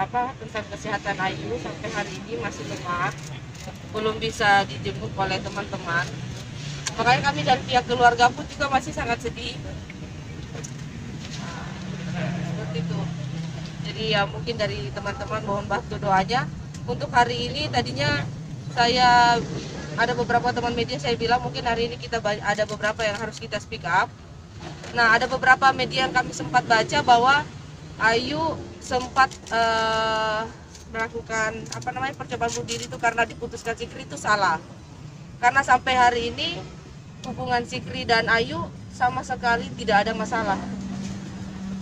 tentang kesehatan Ayu sampai hari ini masih lemah, belum bisa dijenguk oleh teman-teman. Makanya kami dari pihak keluarga pun juga masih sangat sedih. Seperti itu. Jadi ya mungkin dari teman-teman mohon bantu doanya. Untuk hari ini tadinya saya ada beberapa teman media saya bilang mungkin hari ini kita ada beberapa yang harus kita speak up. Nah, ada beberapa media yang kami sempat baca bahwa Ayu sempat melakukan percobaan bunuh diri itu karena diputuskan Sikri, itu salah. Karena sampai hari ini hubungan Sikri dan Ayu sama sekali tidak ada masalah.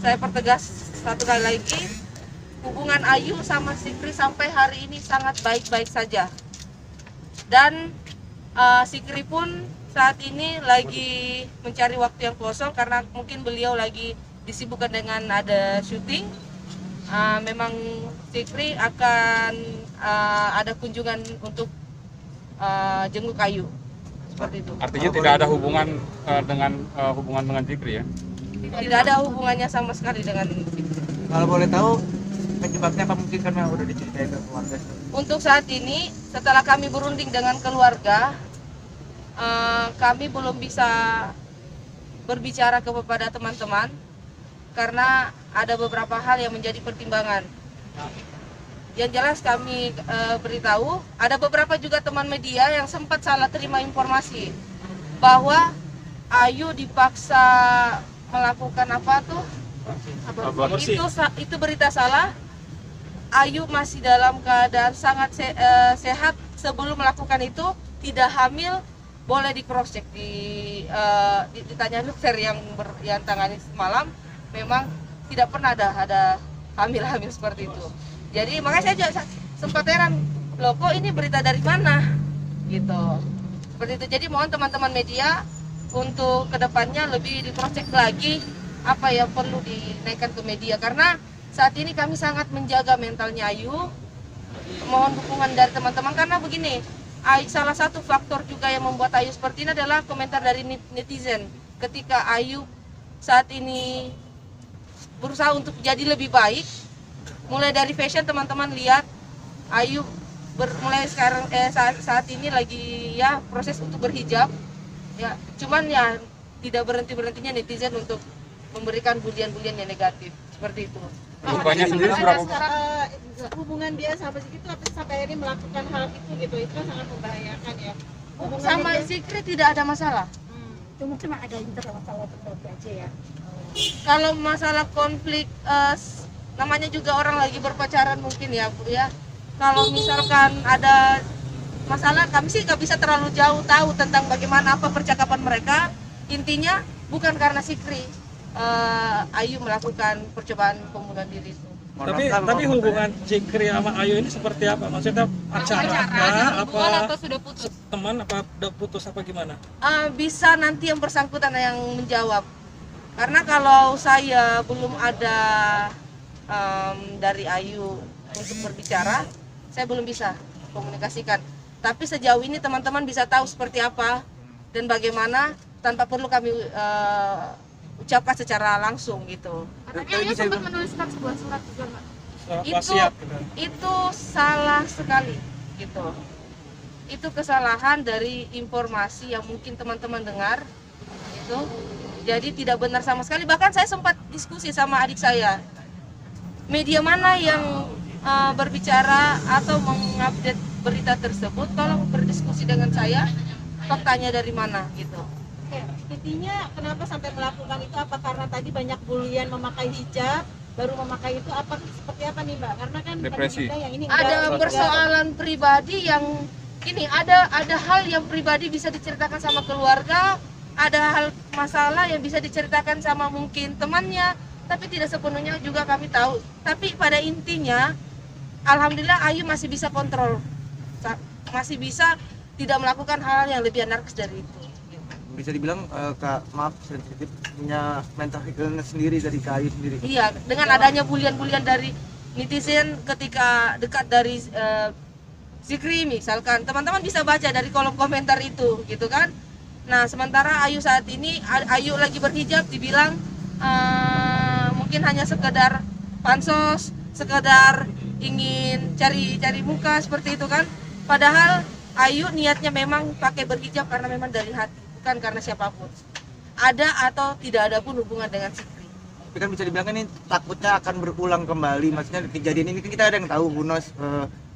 Saya pertegas satu kali lagi, hubungan Ayu sama Sikri sampai hari ini sangat baik-baik saja. Dan Sikri pun saat ini lagi mencari waktu yang kosong karena mungkin beliau lagi disibukkan dengan ada syuting. Memang Sikri akan ada kunjungan untuk jenguk Ayu, seperti itu. Artinya tidak ada hubungan dengan Sikri ya? Tidak ada hubungannya sama sekali dengan Sikri. Kalau boleh tahu penyebabnya apa, mungkin karena udah diceritain ke keluarga? Untuk saat ini setelah kami berunding dengan keluarga, kami belum bisa berbicara kepada teman-teman karena ada beberapa hal yang menjadi pertimbangan. Yang jelas kami beritahu, ada beberapa juga teman media yang sempat salah terima informasi bahwa Ayu dipaksa melakukan aborsi. Itu berita salah. Ayu masih dalam keadaan sangat sehat sebelum melakukan itu, tidak hamil. Boleh di cross check ditanya dokter yang tangani semalam, memang tidak pernah ada hamil seperti itu. Jadi makanya saya juga sempat heran, loh kok ini berita dari mana gitu, seperti itu. Jadi mohon teman-teman media untuk kedepannya lebih di cross check lagi apa yang perlu dinaikkan ke media, karena saat ini kami sangat menjaga mentalnya Ayu. Mohon dukungan dari teman-teman karena begini, salah satu faktor juga yang membuat Ayu seperti ini adalah komentar dari netizen. Ketika Ayu saat ini berusaha untuk jadi lebih baik, mulai dari fashion, teman-teman lihat Ayu mulai sekarang saat ini lagi ya proses untuk berhijab ya, cuman ya tidak berhentinya netizen untuk memberikan bulian-bulian yang negatif seperti itu. Korbannya sendiri berapa? Hubungan dia sama Sikri itu sampai ini melakukan hal itu kan sangat membahayakan ya. Sama Sikri tidak ada masalah. Cuma ada masalah tertentu aja ya. Kalau masalah konflik, namanya juga orang lagi berpacaran mungkin ya Bu ya. Kalau misalkan ada masalah, kami sih nggak bisa terlalu jauh tahu tentang bagaimana apa percakapan mereka. Intinya bukan karena Sikri Ayu melakukan percobaan pembunuhan diri itu. Tapi hubungan Sikri sama Ayu ini seperti apa? Maksudnya pacaran apa sudah putus? Teman apa udah putus apa gimana? Bisa nanti yang bersangkutan yang menjawab. Karena kalau saya belum ada dari Ayu untuk berbicara, saya belum bisa komunikasikan. Tapi sejauh ini teman-teman bisa tahu seperti apa dan bagaimana tanpa perlu kami ucapkan secara langsung gitu. Katanya dia sempat menuliskan sebuah surat juga, Mbak. Itu salah sekali gitu. Itu kesalahan dari informasi yang mungkin teman-teman dengar itu. Jadi tidak benar sama sekali. Bahkan saya sempat diskusi sama adik saya. Media mana yang berbicara atau mengupdate berita tersebut, tolong berdiskusi dengan saya. Faktanya dari mana gitu. Intinya kenapa sampai melakukan itu, apa karena tadi banyak bulian memakai hijab, baru memakai itu, apa seperti apa nih Mbak? Karena kan depresi. Yang ini ada persoalan pribadi yang ini, ada hal yang pribadi bisa diceritakan sama keluarga, ada hal masalah yang bisa diceritakan sama mungkin temannya, tapi tidak sepenuhnya juga kami tahu. Tapi pada intinya alhamdulillah Ayu masih bisa kontrol, masih bisa tidak melakukan hal yang lebih anarkis dari itu. Bisa dibilang Kak, maaf sensitif, punya mental illness sendiri dari Kak Ayu sendiri. Iya, dengan adanya bulian-bulian dari netizen ketika dekat dari Sikri misalkan, teman-teman bisa baca dari kolom komentar itu gitu kan. Nah sementara Ayu saat ini, Ayu lagi berhijab dibilang mungkin hanya sekedar pansos, sekedar ingin cari muka seperti itu kan. Padahal Ayu niatnya memang pakai berhijab karena memang dari hati, bukan karena siapapun. Ada atau tidak ada pun hubungan dengan Zikri. Tapi kan bisa dibilang ini takutnya akan berulang kembali. Maksudnya kejadian ini kan kita ada yang tahu, who knows,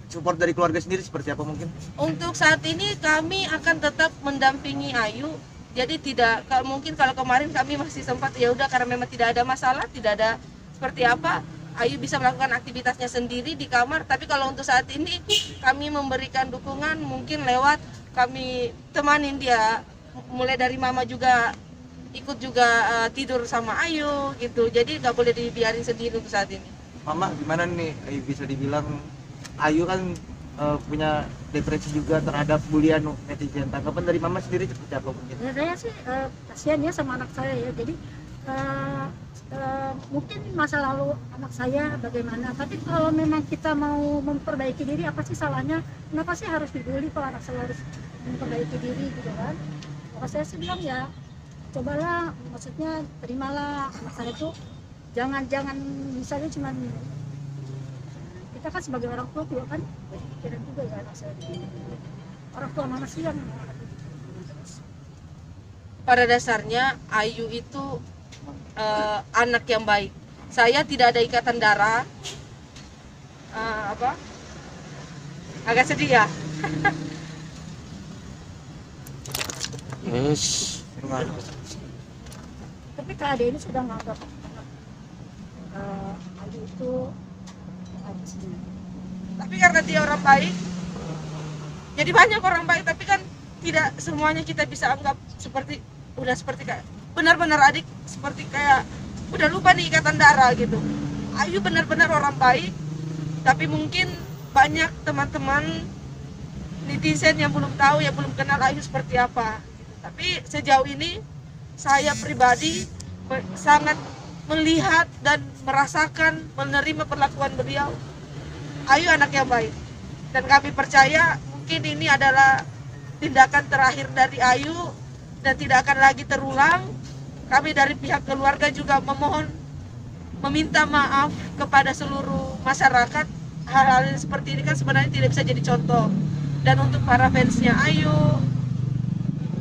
support dari keluarga sendiri seperti apa mungkin? Untuk saat ini kami akan tetap mendampingi Ayu. Jadi tidak mungkin kalau kemarin kami masih sempat ya udah karena memang tidak ada masalah, tidak ada seperti apa, Ayu bisa melakukan aktivitasnya sendiri di kamar. Tapi kalau untuk saat ini kami memberikan dukungan mungkin lewat kami temanin dia, mulai dari mama juga ikut juga tidur sama Ayu gitu. Jadi nggak boleh dibiarin sendiri untuk saat ini. Mama gimana nih, bisa dibilang Ayu kan punya depresi juga terhadap bulian netizen. Tanggapan dari mama sendiri seperti apa mungkin? Ya, saya sih kasihan ya sama anak saya ya. Jadi mungkin masa lalu anak saya bagaimana. Tapi kalau memang kita mau memperbaiki diri, apa sih salahnya? Kenapa sih harus dibully kalau anak saya harus memperbaiki diri gitu kan? Kalau saya sih bilang ya, cobalah, maksudnya terimalah anak saya tuh jangan misalnya cuman kita kan sebagai orang tua juga kan pikiran juga ya anak saya. Orang tua mana sih yang Pada dasarnya Ayu itu anak yang baik. Saya tidak ada ikatan darah. Agak sedih ya. tapi Kak Ade ini sudah menganggap Ayu itu apa sih? Tapi karena dia orang baik, jadi banyak orang baik. Tapi kan tidak semuanya kita bisa anggap seperti kayak benar-benar adik, seperti kayak udah lupa nih ikatan darah gitu. Ayu benar-benar orang baik, tapi mungkin banyak teman-teman netizen yang belum tahu, yang belum kenal Ayu seperti apa. Tapi sejauh ini saya pribadi sangat melihat dan merasakan, menerima perlakuan beliau. Ayu anak yang baik, dan kami percaya mungkin ini adalah tindakan terakhir dari Ayu dan tidak akan lagi terulang. Kami dari pihak keluarga juga meminta maaf kepada seluruh masyarakat. Hal-hal seperti ini kan sebenarnya tidak bisa jadi contoh. Dan untuk para fansnya Ayu,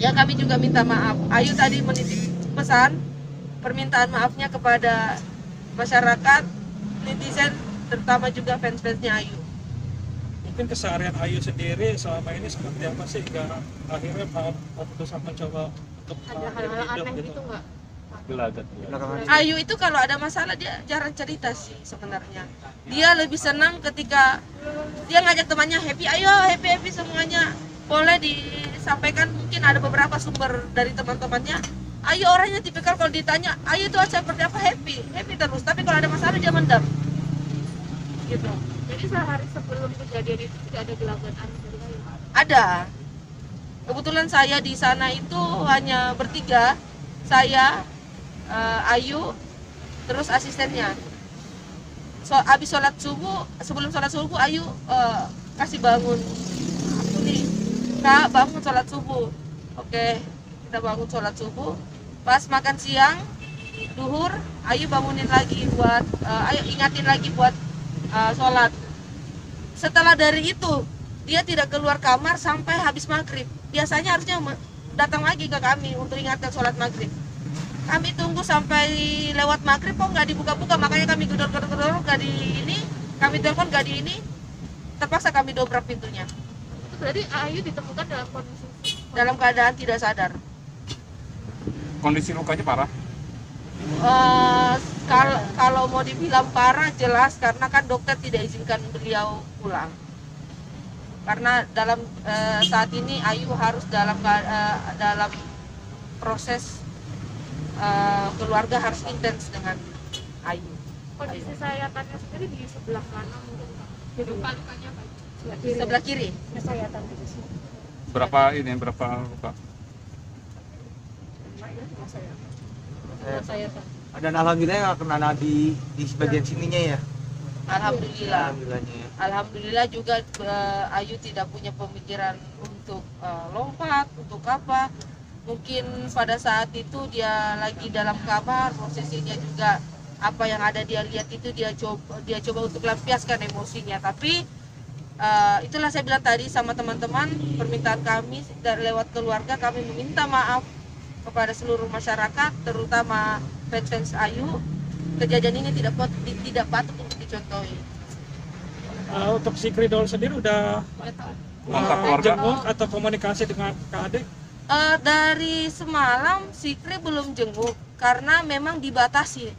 ya kami juga minta maaf. Ayu tadi menitip pesan permintaan maafnya kepada masyarakat, netizen, terutama juga fans-fansnya Ayu. Mungkin keseharian Ayu sendiri selama ini seperti apa sih hingga akhirnya memutuskan mencoba untuk Ada hal-hal aneh gitu nggak? Gelagat. Ayu itu kalau ada masalah dia jarang cerita sih sebenarnya. Dia lebih senang ketika dia ngajak temannya happy, ayo happy semuanya. Boleh disampaikan, mungkin ada beberapa sumber dari teman-temannya. Ayu orangnya tipikal kalau ditanya, Ayu itu seperti apa, happy terus. Tapi kalau ada masalah dia mendam. Gitu. Jadi sehari sebelum kejadian itu tidak ada gelagat aneh dari Ayu. Ada. Kebetulan saya di sana itu hanya bertiga. Saya, Ayu, terus asistennya. Habis sholat subuh, sebelum sholat subuh Ayu kasih bangun. Aku nih, Kak, bangun sholat subuh. Oke, kita bangun sholat subuh. Pas makan siang, duhur, Ayu bangunin lagi buat, Ayu ingatin lagi buat sholat. Setelah dari itu, dia tidak keluar kamar sampai habis maghrib. Biasanya harusnya datang lagi ke kami untuk ingatkan sholat maghrib. Kami tunggu sampai lewat maghrib kok nggak dibuka-buka, makanya kami gedor-gedor nggak di ini, kami telepon nggak di ini, terpaksa kami dobrak pintunya. Itu berarti Ayu ditemukan dalam kondisi Dalam keadaan tidak sadar. Kondisi lukanya parah. Kalau mau dibilang parah jelas, karena kan dokter tidak izinkan beliau pulang. Karena dalam saat ini Ayu harus dalam proses keluarga harus intens dengan Ayu. kondisi sayatannya sendiri di sebelah mana mungkin Pak? Di depan lukanya Pak? Sebelah kiri. Kesehatan itu sih. Berapa luka? Sayatan. Dan alhamdulillah nggak kena di bagian sininya ya. Alhamdulillah. Alhamdulillahnya ya. Alhamdulillah juga Ayu tidak punya pemikiran untuk lompat, untuk apa. Mungkin pada saat itu dia lagi dalam kamar, posisinya juga apa yang ada dia lihat itu dia coba untuk lampiaskan emosinya. Tapi itulah saya bilang tadi sama teman-teman, permintaan kami dari lewat keluarga, kami meminta maaf kepada seluruh masyarakat, terutama fans Ayu. Kejadian ini tidak patut untuk dicontohi. Untuk si Kridol sendiri udah Kontak keluarga? jenguk atau komunikasi dengan Kak Ade? Dari semalam Sikri belum jenguk karena memang dibatasi